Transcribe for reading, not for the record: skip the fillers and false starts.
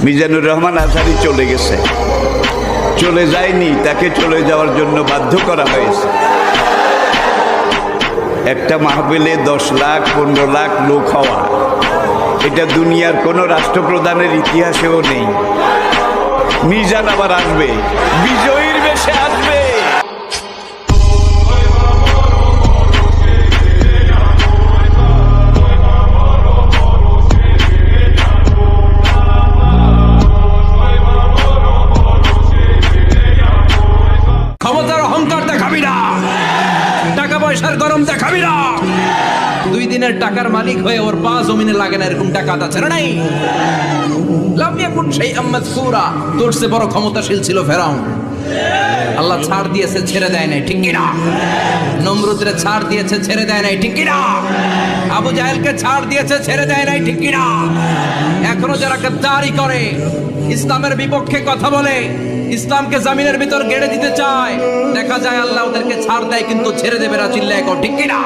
মিজানুর রহমান আজহারি চলে গেছে, চলে যায়নি, তাকে চলে যাওয়ার জন্য বাধ্য করা হয়েছে। একটা মাহফিলে 10 লাখ 15 লাখ লোক হওয়া, এটা দুনিয়ার কোনো রাষ্ট্রপ্রধানের ইতিহাসেও নেই। মিজান আবার আসবে, বিজয়ীর বেশে আসবে। ক্ষমতার অহংকার দেখাবি না, টাকা পয়সার গরম দেখাবি না। 2 দিনের টাকার মালিক হয়ে ওর পা জমিনে লাগে না, এরকম টাকা আছে না নাই? লাম ইয়াকুন শাইআম মাযকুরা। তোর চেয়ে বড় ক্ষমতাশীল ছিল ফেরাউন, আল্লাহ ছাড় দিয়েছে, ছেড়ে দেয় নাই, ঠিক কি না? নমরুদরে ছাড় দিয়েছে, ছেড়ে দেয় নাই, ঠিক কি না? আবু জাহেলকে ছাড় দিয়েছে, ছেড়ে দেয় নাই, ঠিক কি না? এখনো যারা গাদ্দারি করে, ইসলামের বিপক্ষে কথা বলে, ইসলামকে জামিনের ভিতর গেড়ে দিতে চায়, দেখা যায় আল্লাহ ওদেরকে ছাড় দেয় কিন্তু ছেড়ে দেবে না। চিল্লায় কও ঠিক কি না?